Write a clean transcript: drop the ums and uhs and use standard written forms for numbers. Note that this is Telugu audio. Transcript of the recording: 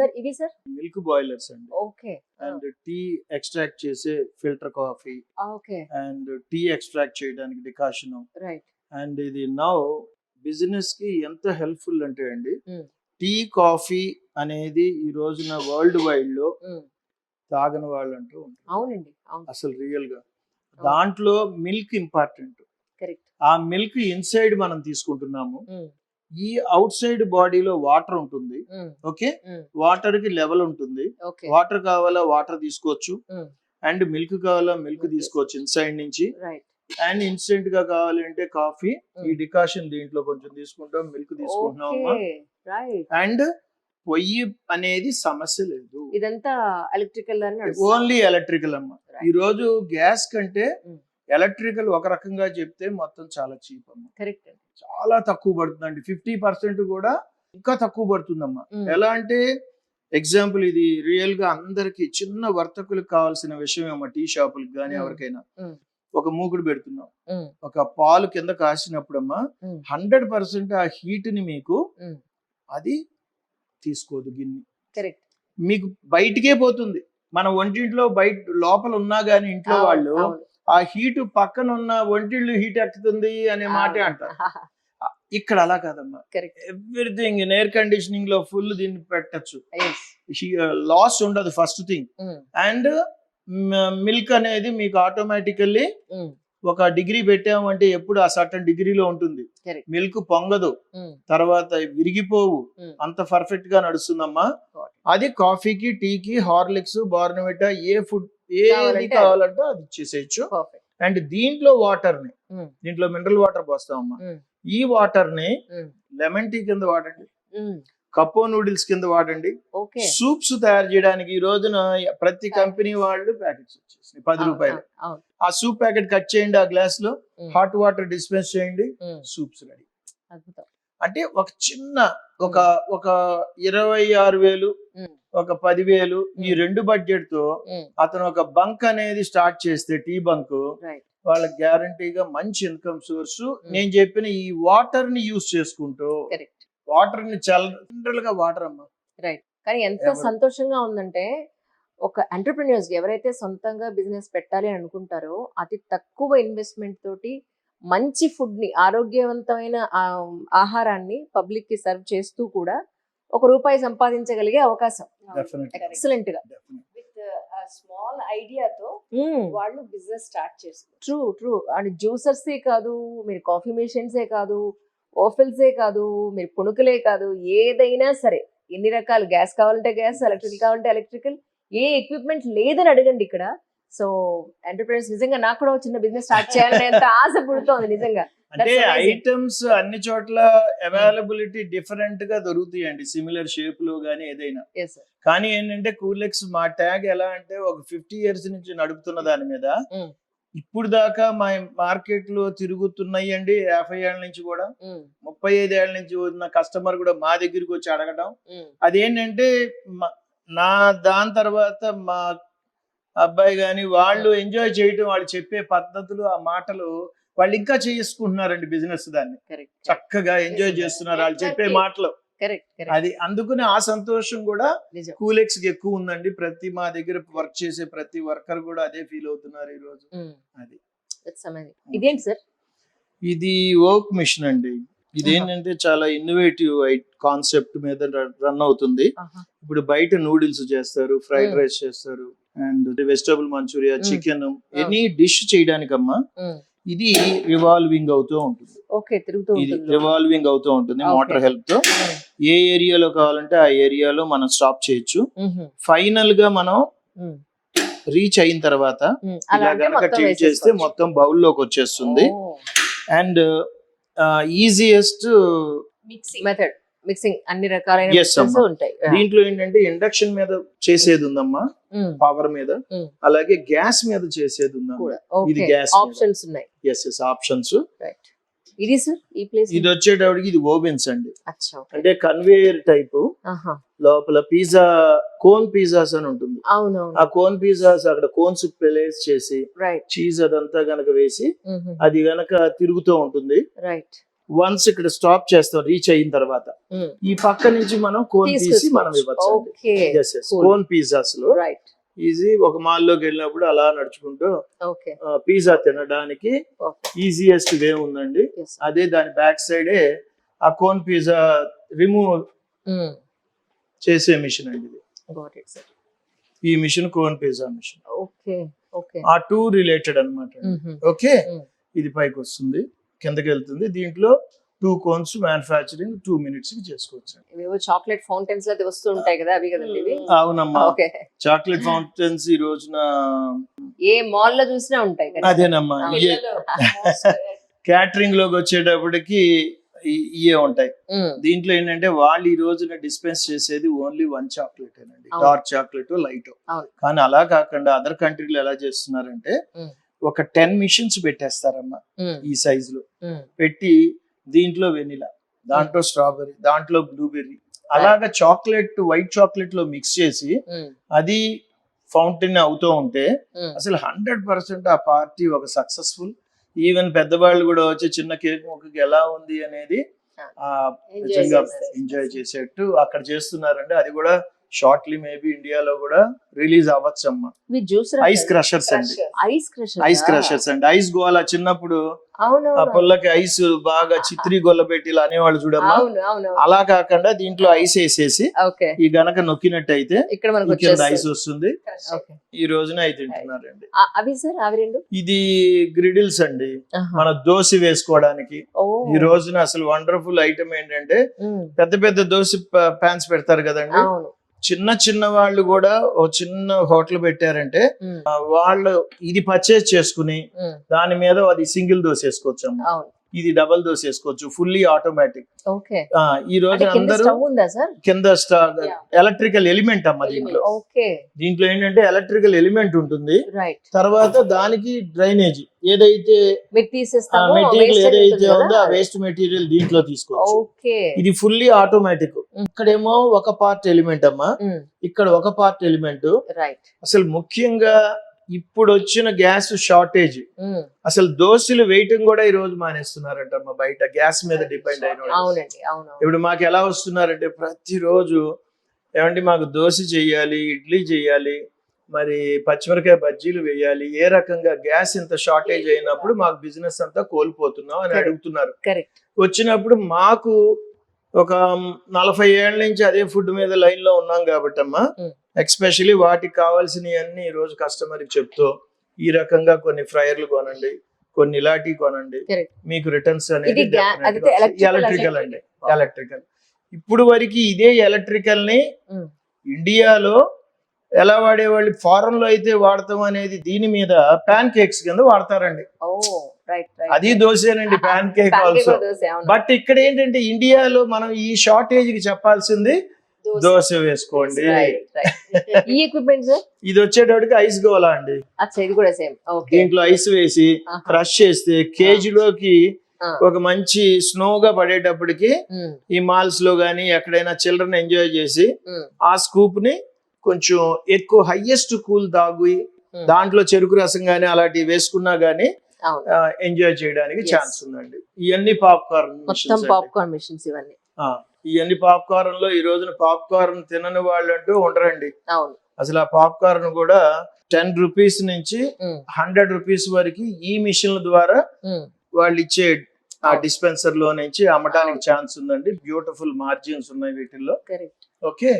సార్ ఇవి సార్ మిల్క్ బాయిలర్స్ అండి. ఓకే అండ్ టీ ఎక్స్ట్రాక్ట్ చేసే filter coffee okay and tea extract చేయడానికి డికాషన్. రైట్ అండ్ ఇది నౌ బిజినెస్ కి ఎంత హెల్ప్ఫుల్ అంటే అండి, టీ కాఫీ అనేది ఈ రోజున వరల్డ్ వైడ్ లో తాగని వాళ్ళు అంటూ ఉంటారు. అవునండి అవును అసలు రియల్ గా దాంట్లో మిల్క్ ఇంపార్టెంట్. కరెక్ట్ ఆ మిల్క్ ఇన్సైడ్ మనం తీసుకుంటున్నాము, ఈ అవుట్ సైడ్ బాడీలో వాటర్ ఉంటుంది. ఓకే, వాటర్ కి లెవెల్ ఉంటుంది. ఓకే వాటర్ కావాలా వాటర్ తీసుకోవచ్చు, అండ్ మిల్క్ కావాలా మిల్క్ Milk తీసుకోవచ్చు ఇన్సైడ్ నుంచి. రైట్ అండ్ ఇన్స్టెంట్ గా కావాలి అంటే కాఫీ, ఈ డికాషన్ దీంట్లో కొంచెం తీసుకుంటాం, మిల్క్ తీసుకుంటున్నాం అమ్మా. ఓకే రైట్ అండ్ పొయ్యి అనేది సమస్య లేదు, ఇదంతా ఎలక్ట్రికల్ అని ఓన్లీ ఎలక్ట్రికల్ అమ్మా. Right. ఈ రోజు గ్యాస్ కంటే Mm. ఎలక్ట్రికల్ ఒక రకంగా చెప్తే మొత్తం చాలా చీప్ అమ్మా, కరెక్ట్ చాలా తక్కువ పడుతుందండి. 50% కూడా ఇంకా తక్కువ పడుతుందమ్మా. Mm. ఎలా అంటే ఎగ్జాంపుల్, ఇది రియల్ గా అందరికి చిన్న వర్తకులకు కావాల్సిన విషయం అమ్మా. టీ షాపులకు కానీ Mm. ఎవరికైనా Mm. ఒక మూకుడు పెడుతున్నాం, ఒక పాలు కింద కాసినప్పుడమ్మా 100% ఆ హీట్ ని మీకు అది తీసుకోదు గిన్నె, కరెక్ట్ మీకు బయటికే పోతుంది. మన ఒంటింట్లో బయట లోపల ఉన్నా గానీ ఇంట్లో వాళ్ళు ఆ హీట్ పక్కన ఉన్న ఒంటిళ్ళు హీట్ ఎక్కుతుంది అనే మాటే అంటారు. ఇక్కడ అలా కాదమ్మా, ఎవ్రీథింగ్ ఎయిర్ కండిషనింగ్ లో ఫుల్ దీన్ని పెట్టచ్చు, లాస్ ఉండదు ఫస్ట్ థింగ్. అండ్ మిల్క్ అనేది మీకు ఆటోమేటికల్లీ ఒక డిగ్రీ పెట్టామంటే ఎప్పుడు ఆ సర్టన్ డిగ్రీలో ఉంటుంది. మిల్క్ పొంగదు, తర్వాత విరిగిపోవు, అంత పర్ఫెక్ట్ గా నడుస్తుందమ్మా. అది కాఫీకి, టీకి, హార్లిక్స్, బార్నవిటా, ఏ ఫుడ్ ఏది కావాలంటే అది ఇచ్చేసేయచ్చు. అండ్ దీంట్లో వాటర్ ని, దీంట్లో మినరల్ వాటర్ పోస్తామమ్మా. ఈ వాటర్ ని లెమన్ టీ కింద వాడండి, కప్పో నూడిల్స్ కింద వాడండి, సూప్స్ తయారు చేయడానికి. ఈ రోజున ప్రతి కంపెనీ వాళ్ళు ప్యాకెట్స్ వచ్చేసినాయి 10 రూపాయలు. ఆ సూప్ ప్యాకెట్ కట్ చేయండి, ఆ గ్లాస్ లో హాట్ వాటర్ డిస్పెన్స్ చేయండి, సూప్స్ రెడీ. అంటే ఒక చిన్న ఒక 26,000 ఒక 10,000 ఈ రెండు బడ్జెట్ తో అతను ఒక బంక్ అనేది స్టార్ట్ చేస్తే, టీ బంక్, వాళ్ళకి గ్యారంటీగా మంచి ఇన్కమ్ సోర్స్. నేను చెప్పిన ఈ వాటర్ ని యూజ్ చేసుకుంటూ, వాటర్ ని జనరల్ గా వాటర్ అమ్మా. రైట్. కానీ ఎంత సంతోషంగా ఉందంటే, ఒక ఎంటర్‌ప్రెన్యూర్స్ ఎవరైతే సొంతంగా బిజినెస్ పెట్టాలి అని అనుకుంటారో, అతి తక్కువ ఇన్వెస్ట్మెంట్ తోటి మంచి ఫుడ్ ని, ఆరోగ్యవంతమైన ఆహారాన్ని పబ్లిక్ కి సర్వ్ చేస్తూ కూడా ₹1 సంపాదించగలిగే అవకాశం ఎక్సలెంట్ గా విత్ స్మాల్ ఐడియాతో వాళ్ళు బిజినెస్ స్టార్ట్ చేస్తారు. ట్రూ. అండ్ జ్యూసర్సే కాదు, మీరు కాఫీ మెషిన్సే కాదు, ఓఫెల్సే కాదు, మీరు పుణుకులే కాదు, ఏదైనా సరే, ఎన్ని రకాలు, గ్యాస్ కావాలంటే గ్యాస్, ఎలక్ట్రికల్ కావాలంటే ఎలక్ట్రికల్, ఏ ఎక్విప్మెంట్ లేదని అడగండి ఇక్కడ. సో ఎంటర్‌ప్రెన్యూర్స్ నిజంగా నాకు కూడా చిన్న బిజినెస్ స్టార్ట్ చేయాలని ఎంత ఆశ పుడుతోంది నిజంగా. అంటే ఐటమ్స్ అన్ని చోట్ల అవైలబిలిటీ డిఫరెంట్ గా దొరుకుతాయండి, సిమిలర్ షేప్ లో గానీ ఏదైనా. కానీ ఏంటంటే కూలెక్స్ మా ట్యాగ్ ఎలా అంటే, ఒక 50 years నుంచి నడుపుతున్న దాని మీద ఇప్పుడు దాకా మా మార్కెట్ లో తిరుగుతున్నాయి అండి. 50 ఏళ్ల నుంచి కూడా, 35 ఏళ్ల నుంచి ఉన్న కస్టమర్ కూడా మా దగ్గరికి వచ్చి అడగటం. అదేంటంటే నా దాని తర్వాత మా అబ్బాయి గాని వాళ్ళు ఎంజాయ్ చేయటం, వాళ్ళు చెప్పే పద్ధతులు, ఆ మాటలు వాళ్ళు ఇంకా చేసుకుంటున్నారండి బిజినెస్. దాన్ని చక్కగా ఎంజాయ్ చేస్తున్నారు వాళ్ళు చెప్పే మాటలు. అది అందుకని ఆ సంతోషం కూడా కూలెక్స్ కి ఎక్కువ ఉందండి. ప్రతి మా దగ్గర వర్క్ చేసే ప్రతి వర్కర్ కూడా అదే ఫీల్ అవుతున్నారు ఈ రోజు. అది ఇదేంటి సార్? ఇది వర్క్ మిషన్ అండి. ఇదేంటంటే చాలా ఇన్నోవేటివ్ కాన్సెప్ట్ మీద రన్ అవుతుంది. ఇప్పుడు బయట నూడిల్స్ చేస్తారు, ఫ్రైడ్ రైస్ చేస్తారు, and vegetable manchurian, chicken, any dish చేయడానికమ్మా ఇది రివాల్వింగ్ అవుతూ ఉంటుంది. ఇది రివాల్వింగ్ అవుతూ ఉంటుంది మోటార్ హెల్ప్ తో. ఏ ఏరియాలో కావాలంటే ఆ ఏరియాలో మనం స్టాప్ చేయొచ్చు. ఫైనల్ గా మనం రీచ్ అయిన తర్వాత ఇలా గనక టిల్ట్ చేస్తే మొత్తం బౌల్ లోకి వచ్చేస్తుంది. అండ్ ఈజియెస్ట్ మెథడ్ మిక్సింగ్, అన్ని రకాలైన ఉంటాయి. దీంట్లో ఏంటంటే ఇండక్షన్ మీద చేసేది ఉందమ్మా, పవర్ మీద, అలాగే గ్యాస్ మీద చేసేది ఉందమ్మా. ఇది గ్యాస్ ఆప్షన్స్ ఉన్నాయి. ఆప్షన్స్. ఇది సార్ ఈ ప్లేస్ ఇది వచ్చేటప్పటికి ఇది ఓవెన్స్ అండి. అంటే కన్వేయర్ టైప్, లోపల పిజ్జా కోన్ పిజ్జాస్ అని ఉంటుంది. ఆ కోన్ పిజ్జాస్ అక్కడ కోన్స్ ప్లేస్ చేసి చీజ్ అదంతా గనక వేసి అది గనక తిరుగుతూ ఉంటుంది. వన్స్ ఇక్కడ స్టాప్ చేస్తాం రీచ్ అయిన తర్వాత ఈ పక్క నుంచి మనం కోన్ తీసి మనం ఇవ్వచ్చు. Okay Cool. కోన్ పిజ్జాస్ లో రైట్ ఈజీ. ఒక మాల్ లోకి వెళ్ళినప్పుడు అలా నడుచుకుంటూ ఓకే పిజ్జా తినడానికి ఈజియెస్ట్ వే ఉందండి. అదే దాని బ్యాక్ సైడే ఆ కోన్ పిజ్జా రిమూవ్ చేసే మిషన్ అండి ఇది. Got it sir. ఈ machine cone pizza machine. Okay okay ఆ టూ రిలేటెడ్ అనమాట. ఓకే, ఇది పైకి వస్తుంది, కిందకి వెళ్తుంది. దీంట్లో 2 కోన్స్ మ్యానుఫ్యాక్చరింగ్ 2 minutes కి చేసుకోవచ్చు. ఇవేవో చాక్లెట్ ఫౌంటైన్స్ అయితే వస్తూ ఉంటాయి కదా, అవి కదండి ఇవి? అవునమ్మా, ఓకే. చాక్లెట్ ఫౌంటైన్స్ ఈ రోజున ఏ మాల్ లో చూసినా ఉంటాయి కదా. అదేనమ్మా. క్యాటరింగ్ లోకి వచ్చేటప్పటికి ఇయే ఉంటాయి. దీంట్లో ఏంటంటే వాళ్ళు ఈ రోజున డిస్పెన్స్ చేసేది ఓన్లీ 1 చాక్లెట్ అండి, డార్క్ చాక్లెట్ లైట్. కానీ అలా కాకుండా అదర్ కంట్రీలో ఎలా చేస్తున్నారంటే ఒక 10 మిషన్స్ పెట్టేస్తారమ్మా ఈ సైజ్ లో పెట్టి, దీంట్లో వెనిలా, దాంట్లో స్ట్రాబెర్రీ, దాంట్లో బ్లూబెర్రీ, అలాగా చాక్లెట్ వైట్ చాక్లెట్ లో మిక్స్ చేసి అది ఫౌంటైన్ అవుతూ ఉంటే అసలు 100% ఆ పార్టీ ఒక సక్సెస్ఫుల్. ఈవెన్ పెద్దవాళ్ళు కూడా వచ్చి చిన్న కేక్ ముక్కకి ఎలా ఉంది అనేది నిజంగా ఎంజాయ్ చేసేట్టు అక్కడ చేస్తున్నారండి. అది కూడా షార్ట్లీ మేబీ ఇండియాలో కూడా రిలీజ్ అవ్వచ్చు అమ్మా. ఐస్ క్రషర్స్ అండి, ఐస్ క్రషర్స్ అండి. ఐస్ గోల చిన్నప్పుడు ఆ పుల్లకి ఐస్ బాగా చిత్రీ గొల్ల పెట్టి ఇలా అనేవాళ్ళు చూడమ్మా. అలా కాకుండా దీంట్లో ఐస్ వేసేసి ఈ గనక నొక్కినట్టయితే కింద ఐస్ వస్తుంది. ఈ రోజున అయితే తింటున్నారండి. ఇది గ్రిడిల్స్ అండి, మన దోశ వేసుకోవడానికి. ఈ రోజున అసలు వండర్ఫుల్ ఐటమ్ ఏంటంటే పెద్ద పెద్ద దోశ ప్యాన్స్ పెడతారు కదండి, చిన్న చిన్న వాళ్ళు కూడా ఓ చిన్న హోటల్ పెట్టారంటే వాళ్ళు ఇది పర్చేజ్ చేసుకుని దాని మీద అది సింగిల్ దోశ వేసుకోవచ్చు అమ్మా, ఇది డబల్ దోశ వేసుకోవచ్చు, ఫుల్లీ ఆటోమేటిక్. ఈ రోజు అందరూ కింద ఎలక్ట్రికల్ ఎలిమెంట్ అమ్మా దీంట్లో ఏంటంటే ఎలక్ట్రికల్ ఎలిమెంట్ ఉంటుంది. తర్వాత దానికి డ్రైనేజ్ ఏదైతే మెటీరియల్ ఏదైతే ఉందో ఆ వేస్ట్ మెటీరియల్ దీంట్లో తీసుకోవచ్చు. ఇది ఫుల్లీ ఆటోమేటిక్. ఇక్కడేమో ఒక పార్ట్ ఎలిమెంట్ అమ్మా, ఇక్కడ ఒక పార్ట్ ఎలిమెంట్. అసలు ముఖ్యంగా ఇప్పుడు వచ్చిన గ్యాస్ షార్టేజ్, అసలు దోశలు వేయటం కూడా ఈ రోజు మానేస్తున్నారంట బయట, గ్యాస్ మీద డిపెండ్ అయిన. ఇప్పుడు మాకు ఎలా వస్తున్నారంటే ప్రతిరోజు ఏమంటే మాకు దోశ చెయ్యాలి, ఇడ్లీ చెయ్యాలి, మరి పచ్చిమిరకాయ బజ్జీలు వేయాలి, ఏ రకంగా గ్యాస్ ఇంత షార్టేజ్ అయినప్పుడు మాకు బిజినెస్ అంతా కోల్పోతున్నాం అని అడుగుతున్నారు. వచ్చినప్పుడు మాకు ఒక 40 ఏళ్ల నుంచి అదే ఫుడ్ మీద లైన్ లో ఉన్నాం కాబట్టి అమ్మా, ఎక్స్పెషలీ వాటికి కావాల్సినవి అన్ని ఈ రోజు కస్టమర్ కి చెప్తూ ఈ రకంగా కొన్ని ఫ్రైయర్లు కొనండి, కొన్ని ఇలాంటివి కొనండి, మీకు రిటర్న్స్ అనేది ఎలక్ట్రికల్ అండి. ఎలక్ట్రికల్ ఇప్పుడు వరకు ఇదే ఎలక్ట్రికల్ ని ఇండియాలో ఎలా వాడేవాళ్ళు, ఫారెన్ లో అయితే వాడతాం అనేది దీని మీద పాన్ కేక్స్ కింద వాడతారండి. అది దోశేనండి, పాన్ కేక్ ఆల్సో. బట్ ఇక్కడ ఏంటంటే ఇండియాలో మనం ఈ షార్టేజ్ కి చెప్పాల్సింది దోశ వేసుకోండి. ఇది వచ్చేటప్పటికి ఐస్ గోలా అండి, దీంట్లో ఐస్ వేసి క్రష్ చేస్తే కేజీలోకి ఒక మంచి స్నోగా పడేటప్పటికి ఈ మాల్స్ లో గానీ ఎక్కడైనా చిల్డ్రన్ ఎంజాయ్ చేసి ఆ స్కూప్ ని కొంచెం ఎక్కువ హైయెస్ట్ కూల్ తాగి దాంట్లో చెరుకు రసం గానీ అలాంటివి వేసుకున్నా గానీ ఎంజాయ్ చేయడానికి ఛాన్స్ ఉందండి. ఇవన్నీ పాప్కార్న్ మిషన్స్ ఇవన్నీ. ఇవన్నీ పాప్కార్న్ లో ఈ రోజున పాప్కార్న్ తినని వాళ్ళు అంటూ ఉండరండి. అసలు ఆ పాప్కార్న్ కూడా 10 రూపీస్ నుంచి 100 రూపీస్ వరకు ఈ మిషన్ల ద్వారా వాళ్ళు ఇచ్చే ఆ డిస్పెన్సర్ లో నుంచి అమ్మటానికి ఛాన్స్ ఉందండి. బ్యూటిఫుల్ మార్జిన్స్ ఉన్నాయి వీటిల్లో. ఓకే.